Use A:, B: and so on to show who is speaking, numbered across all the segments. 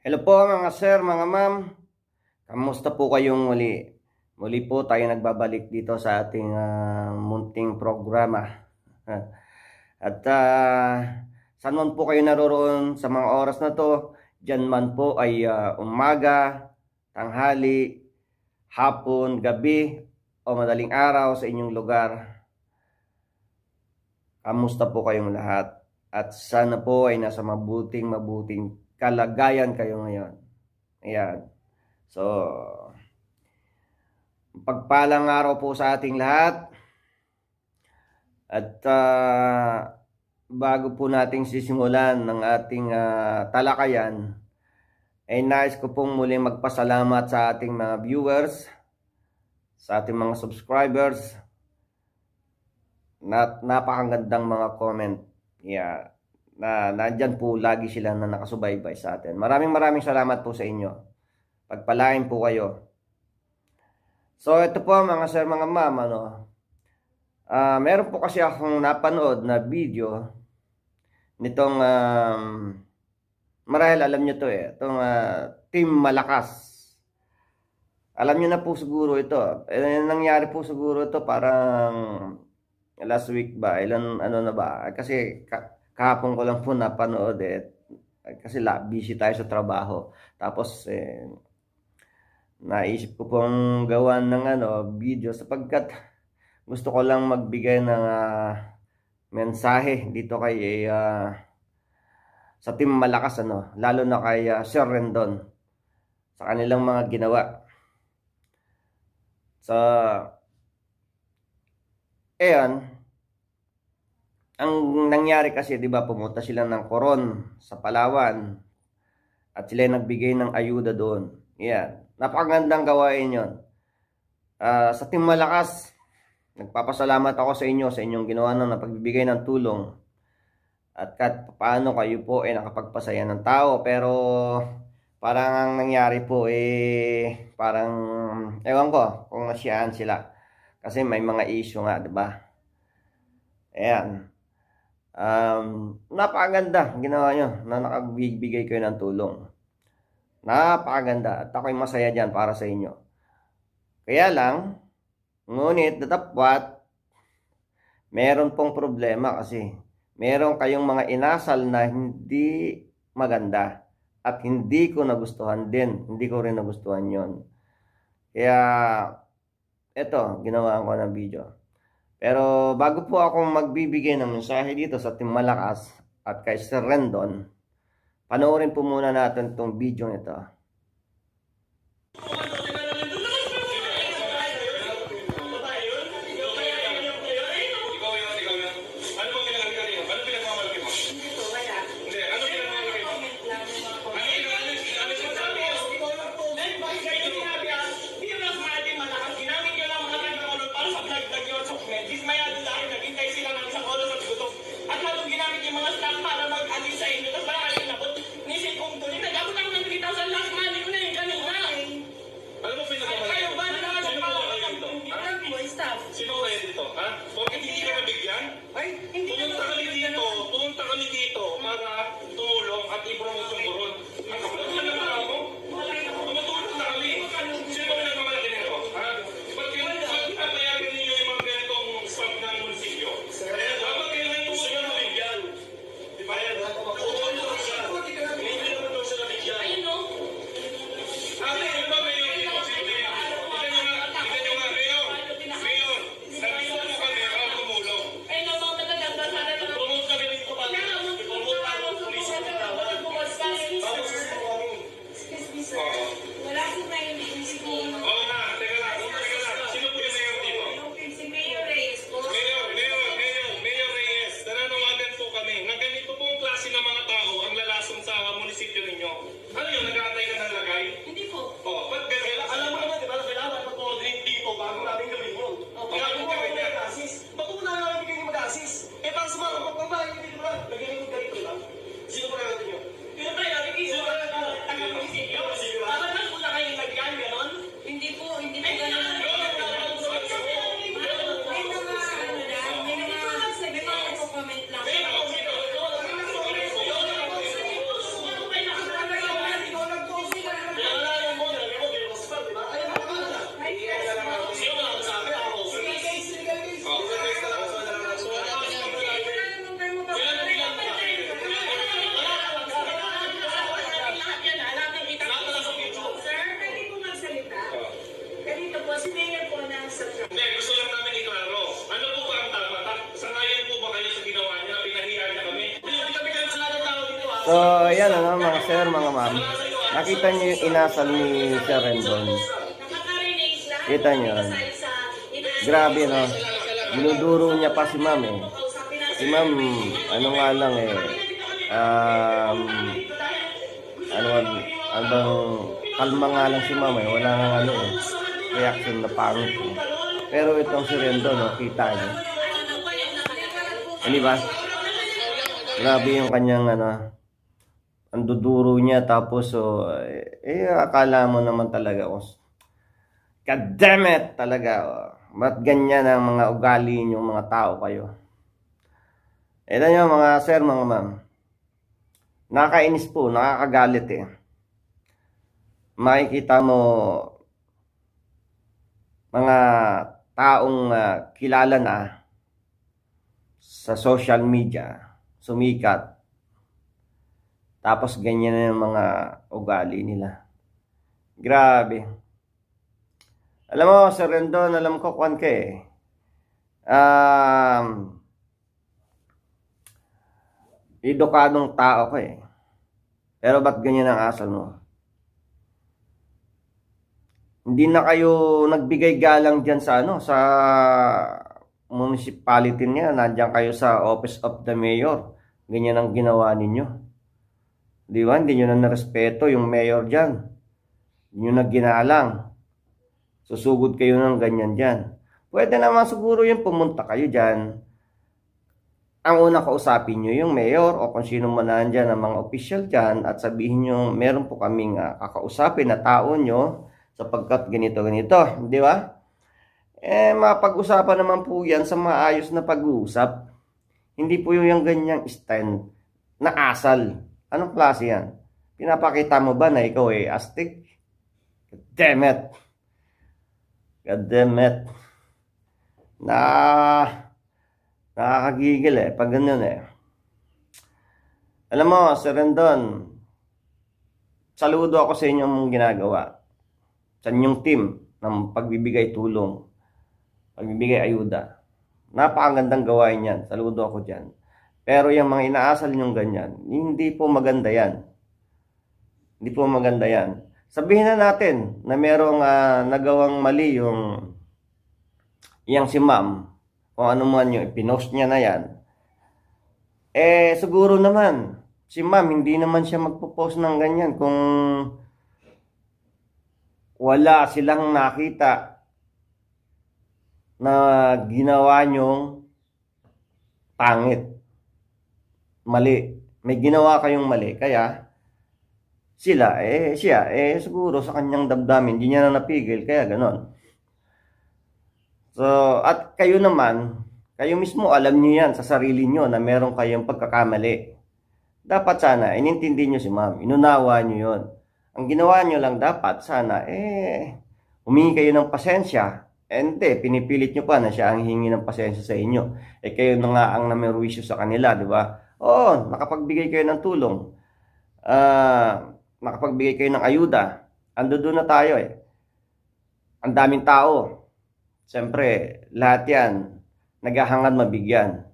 A: Hello po mga sir, mga ma'am. Kamusta po kayong muli? Muli po tayo nagbabalik dito sa ating munting programa. At saan man po kayo naroroon sa mga oras na to, dyan man po ay umaga, tanghali, hapon, gabi, o madaling araw sa inyong lugar. Kamusta po kayong lahat? At sana po ay nasa mabuting kalagayan kayo ngayon. Ayan. So, pagpalang araw po sa ating lahat. At bago po nating sisimulan ng ating talakayan, ay nais ko pong muli magpasalamat sa ating mga viewers, sa ating mga subscribers, napakagandang mga comment. Yeah. Na nandyan po lagi sila na nakasubaybay sa atin. Maraming salamat po sa inyo. Pagpalain po kayo. So ito po mga sir, mga ma'am, meron po kasi akong napanood na video nitong marahil alam nyo to itong Team Malakas. Alam nyo na po siguro ito. Nangyari po siguro ito parang last week ba, ano na ba, kasi kahapon ko lang po napanood kasi busy tayo sa trabaho. Tapos naisip ko pong gawan ng video sapagkat gusto ko lang magbigay ng mensahe dito kay sa Team Malakas, lalo na kay Sir Rendon sa kanilang mga ginawa. So ang nangyari kasi, 'di ba, pumunta sila ng Coron sa Palawan at sila nagbigay ng ayuda doon. Yan. Napakagandang gawain 'yon. Sa Team Malakas, nagpapasalamat ako sa inyo sa inyong ginawa na pagbibigay ng tulong. At kahit paano kayo po ay nakapagpasaya ng tao, pero parang ang nangyari po parang ewan ko kung nasiyaan sila. Kasi may mga issue nga, 'di ba? Ayan. Napakaganda ginawa nyo na nakagbigay kayo ng tulong. Napakaganda at ako'y masaya dyan para sa inyo. Kaya lang, ngunit datapwat, meron pong problema kasi meron kayong mga inasal na hindi maganda at hindi ko nagustuhan din. Hindi ko rin nagustuhan yon. Kaya eto, ginawa ko ng video. Pero bago po akong magbibigay ng mensahe dito sa Team Malakas at kay Sir Rendon, panoorin po muna natin itong video nito.
B: Sino kaya dito, ha? Bakit hindi ka nabigyan? Ay, pumunta kami dito para tumulong at i-promote yung Coron. At kapag na ako, tumutulong na kami. Sino ba nagmamalaki nito, ha? Ba't pinapayagan ninyo yung mga ganitong staff ng munisipyo? Dapat kayo na yung sila nabigyan. Di ba yan? Tumulong siya. Hindi naman daw siya nabigyan. Ayun, no? Ate, ano ba kayo?
A: So, ayan ano mga sir, mga ma'am. Nakita niyo yung inasal ni Sir Rendon. Kita niyo. Grabe no. Dinuduro niya pa si ma'am eh. Si ma'am, ano nga lang eh. Ano bang kalma nga lang si ma'am eh. Wala nga ano eh. Reaction na pangit eh. Pero itong si Rendon, no, kita niyo. Hindi ba? Grabe yung kanyang ano, ang duduro niya tapos so akala mo naman talaga God damn it talaga. Ba't ganyan ang mga ugali niyo mga tao kayo? Ito nyo mga sir, mga ma'am. Nakakainis po, nakakagalit eh. Makikita mo mga taong kilala na sa social media, sumikat. Tapos ganyan na yung mga ugali nila. Grabe. Alam mo, Sir Rendon, alam ko kung ka eh. Edukadong tao ko eh. Pero ba't ganyan ang asal mo? Hindi na kayo nagbigay galang dyan sa ano, sa municipality niya. Nandiyan kayo sa Office of the Mayor. Ganyan ang ginawa ninyo. Di ba? Hindi nyo na narespeto yung mayor dyan. Hindi nyo na ginalang. Susugod kayo ng ganyan dyan. Pwede naman siguro yung pumunta kayo dyan. Ang una kausapin nyo yung mayor o kung sino man nandyan ang mga official dyan at sabihin nyo, meron po kaming kakausapin na tao nyo sapagkat ganito. Di ba? Mapag-usapan naman po yan sa maayos na pag-uusap. Hindi po yung ganyang stand na asal. Anong klase yan? Pinapakita mo ba na ikaw ay astig? God damn it. God damn it. Nakakagigil eh. Pag ganyan eh. Alam mo, Sir Rendon, saludo ako sa inyong ginagawa. Sa inyong team ng pagbibigay tulong, pagbibigay ayuda. Napakagandang gawain yan. Saludo ako dyan. Pero yung mga inaasal nyong ganyan, hindi po maganda yan. Hindi po maganda yan. Sabihin na natin na merong nagawang mali yung si ma'am. Kung ano man yung pinost niya na yan. Siguro naman, si ma'am hindi naman siya magpo-post ng ganyan kung wala silang nakita na ginawa nyong pangit. Mali. May ginawa kayong mali. Kaya, siya, siguro sa kanyang damdamin, hindi niya na napigil. Kaya ganon. So, at kayo naman, kayo mismo alam niyo yan sa sarili niyo na meron kayong pagkakamali. Dapat sana, inintindi niyo si ma'am. Inunawa niyo yon. Ang ginawa niyo lang dapat, sana, humingi kayo ng pasensya. Hindi, pinipilit niyo pa na siya ang hingi ng pasensya sa inyo. Kayo na nga ang namerwisyo sa kanila, di ba? Oo, nakapagbigay kayo ng tulong. Nakapagbigay kayo ng ayuda. Ando doon na tayo eh. Ang daming tao. Siyempre, lahat yan, naghahangad mabigyan.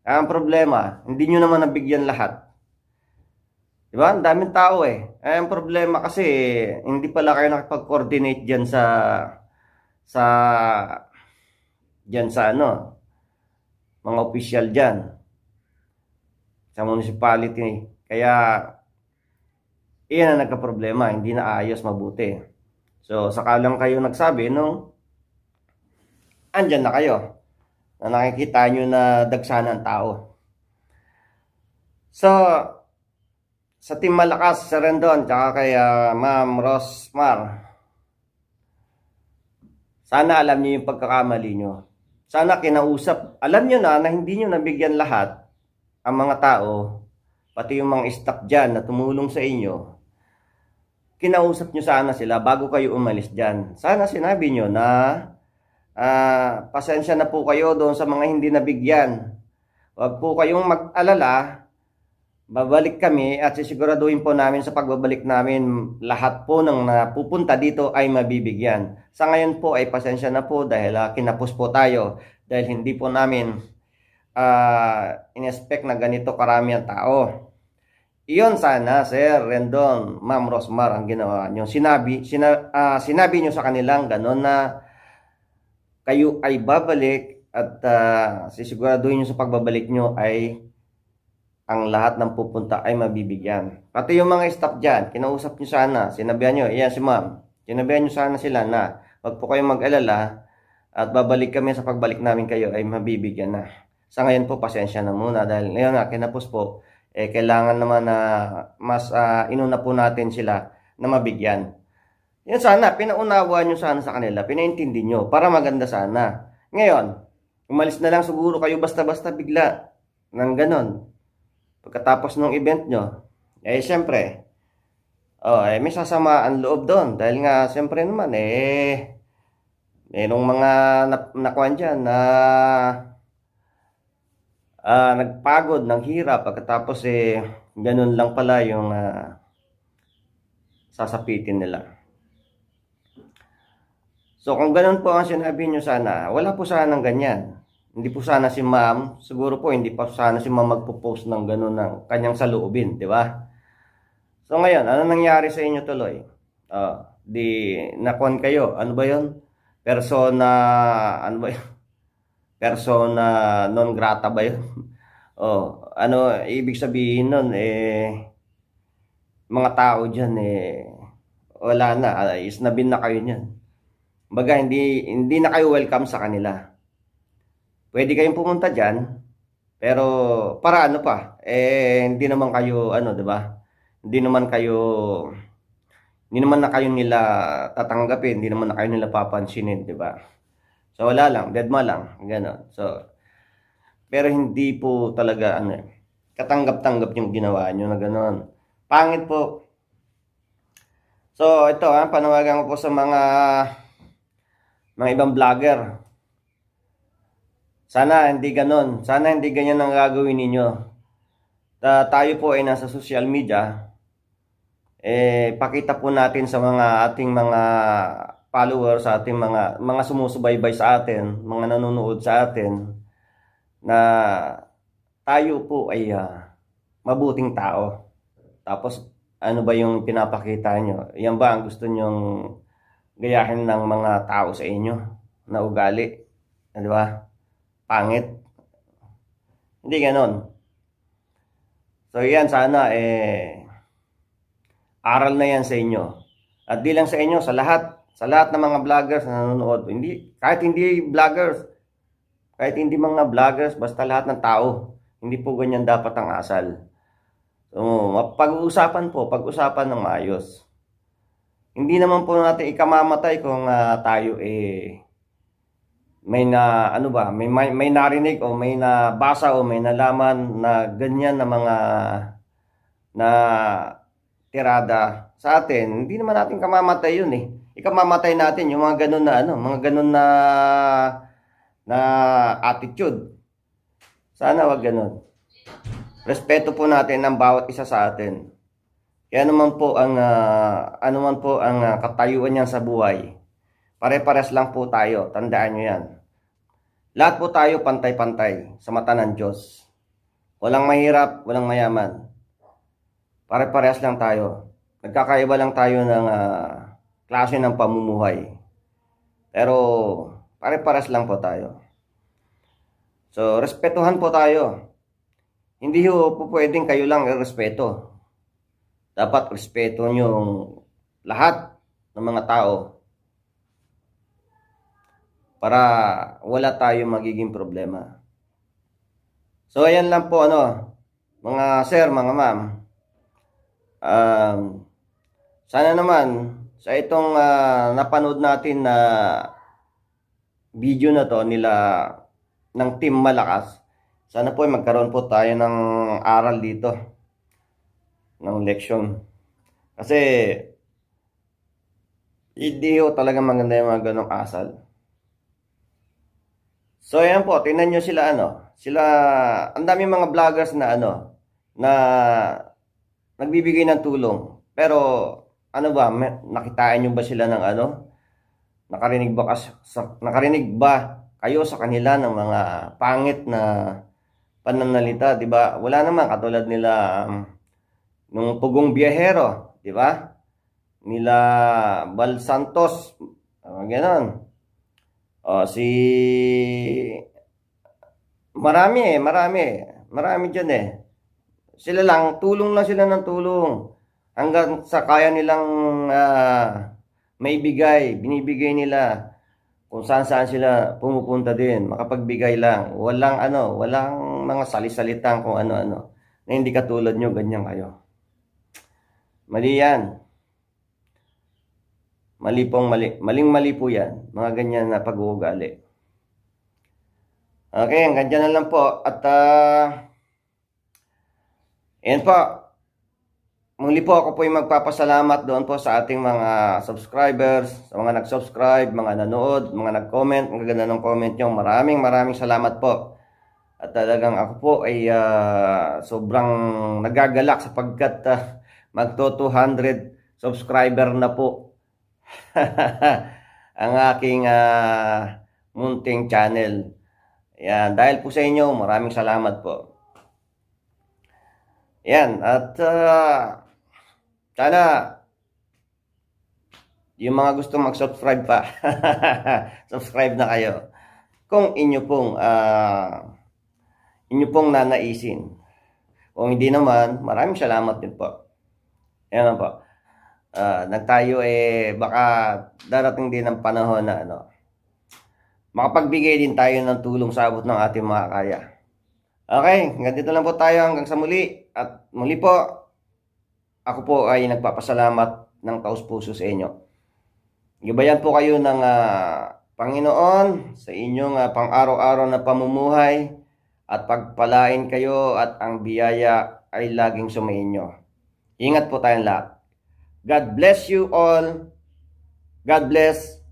A: Ang problema, hindi nyo naman nabigyan lahat. Diba? Ang daming tao eh. Ang problema kasi, hindi pala kayo nakipag-coordinate dyan sa ano, mga official dyan. Sa municipality. Kaya, iyan ang nagka-problema. Hindi na ayos mabuti. So, sakalang kayo nagsabi, andyan na kayo. Na nakikita nyo na dagsa ng tao. So, sa Team Malakas, sa Rendon, tsaka kay Ma'am Rosmar, sana alam niyo yung pagkakamali nyo. Sana kinausap. Alam nyo na hindi nyo nabigyan lahat ang mga tao, pati yung mga staff dyan na tumulong sa inyo. Kinausap nyo sana sila bago kayo umalis dyan. Sana sinabi nyo na pasensya na po kayo doon sa mga hindi nabigyan. Huwag po kayong mag-alala. Babalik kami at sisiguraduhin po namin sa pagbabalik namin lahat po ng napupunta dito ay mabibigyan. Sa ngayon po ay pasensya na po dahil kinapos po tayo dahil hindi po namin in-expect na ganito karami ang tao. Iyon sana, Sir Rendon, Ma'am Rosmar, ang ginawa nyo. Sinabi nyo sa kanilang gano'n na kayo ay babalik at sisiguraduhin nyo sa pagbabalik nyo ay ang lahat ng pupunta ay mabibigyan. Pati yung mga staff dyan, kinausap nyo sana, sinabihan nyo, iyan si Ma'am, sinabihan nyo sana sila na wag po kayong mag-alala at babalik kami sa pagbalik namin kayo ay mabibigyan na. Sa ngayon po, pasensya na muna dahil ngayon na kinapos po, kailangan naman na mas inuna po natin sila na mabigyan. Yan sana, pinaunawa nyo sana sa kanila, pinaintindi nyo para maganda sana. Ngayon, umalis na lang siguro kayo basta-basta bigla ng ganon. Pagkatapos ng event nyo, siyempre, may sasama ang loob doon. Dahil nga, siyempre naman, merong mga nakuhan dyan na nagpagod ng hirap. Pagkatapos, ganun lang pala yung sasapitin nila. So, kung ganun po ang sinabi nyo sana, wala po sana ng ganyan. Hindi po sana si Ma'am, siguro po hindi pa sana si Ma'am magpo-post ng gano'n ng kanyang saloobin, di ba? So ngayon, ano nangyari sa inyo tuloy? Di nakuan kayo, ano ba 'yon? Persona, ano ba 'yon? Persona non grata ba 'yon? Ano ibig sabihin nun mga tao diyan wala na, isnabin na kayo niyan. Baga hindi na kayo welcome sa kanila. Pwede kayong pumunta diyan, pero para ano pa? Hindi naman kayo ano, 'di ba? Hindi naman na kayo nila tatanggapin, hindi naman na kayo nila papansinin, 'di ba? So wala lang, deadma lang, gano'n. So pero hindi po talaga ano, katanggap-tanggap yung ginawa niyo na gano'n. Pangit po. So ito panawagan ko po sa mga ibang vlogger. Sana hindi ganon. Sana hindi ganyan ang gagawin ninyo. Tayo po ay nasa social media. Pakita po natin sa ating mga followers, sa ating mga sumusubaybay sa atin, mga nanonood sa atin, na tayo po ay mabuting tao. Tapos, ano ba yung pinapakita nyo? Yan ba ang gusto nyong gayahin ng mga tao sa inyo na ugali? Di ba? Pangit. Hindi ganon. So yan sana aral na yan sa inyo. At di lang sa inyo, sa lahat ng mga vloggers na nanonood. Kahit hindi vloggers, kahit hindi mga vloggers, basta lahat ng tao. Hindi po ganyan dapat ang asal. So, pag-usapan ng maayos. Hindi naman po natin ikamamatay kung tayo may narinig o may nabasa o may nalaman na ganyan na mga na tirada sa atin. Hindi naman natin kamamatay yun Ikamamatay natin yung mga ganun na mga ganun na attitude. Sana wag ganun. Respeto po natin ang bawat isa sa atin. Kaya naman po ang katayuan niyan sa buhay. Pare-pares lang po tayo, tandaan nyo yan. Lahat po tayo pantay-pantay sa mata ng Diyos. Walang mahirap, walang mayaman. Pare-pares lang tayo. Nagkakaiba lang tayo ng klase ng pamumuhay. Pero pare-pares lang po tayo. So, respetuhan po tayo. Hindi po pwedeng kayo lang irespeto. Dapat respeto nyo lahat ng mga tao. Para wala tayong magiging problema. So ayan lang po mga sir, mga ma'am. Sana naman sa itong napanood natin na video na to nila ng Team Malakas, sana po ay magkaroon po tayo ng aral dito, ng leksyon. Kasi hindi ho talaga maganda yung mga ganong asal. So ayan po, tingnan nyo sila ang dami mga vloggers na na nagbibigay ng tulong. Pero nakitaan nyo ba sila ng nakarinig ba kayo sa kanila ng mga pangit na pananalita, 'di ba? Wala naman, katulad nila nung Pugong Biyahero, di ba? Nila Bal Santos, ganon. O, marami dyan eh. Sila lang, tulong lang sila ng tulong. Hanggang sa kaya nilang maibigay, binibigay nila. Kung saan sila pumupunta din, makapagbigay lang. Walang mga salisalitang kung ano-ano. Na hindi katulad nyo, ganyan kayo. Mali yan. Maling-mali po yan. Mga ganyan na pag-uugali. Okay, hanggang dyan na lang po. At, ayan po. Muli po ako po yung magpapasalamat doon po sa ating mga subscribers, sa mga nag-subscribe, mga nanood, mga nag-comment, ang gaganda ng comment nyo. Maraming salamat po. At talagang ako po ay sobrang nagagalak sapagkat magto 200 subscriber na po ang aking munting channel. Yan, dahil po sa inyo, maraming salamat po. Yan, at sana yung mga gusto mag-subscribe pa, subscribe na kayo. Kung inyo pong nanaisin. Kung hindi naman, maraming salamat din po. Yan po. Nagtayo baka darating din ang panahon na makapagbigay din tayo ng tulong sa abot ng ating mga kaya. Okay, hanggang dito lang po tayo hanggang sa muli. At muli po, ako po ay nagpapasalamat ng taos-puso sa inyo. Gabayan po kayo ng Panginoon sa inyong pang-araw-araw na pamumuhay at pagpalain kayo at ang biyaya ay laging sumainyo. Ingat po tayong lahat. God bless you all. God bless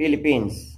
A: Philippines.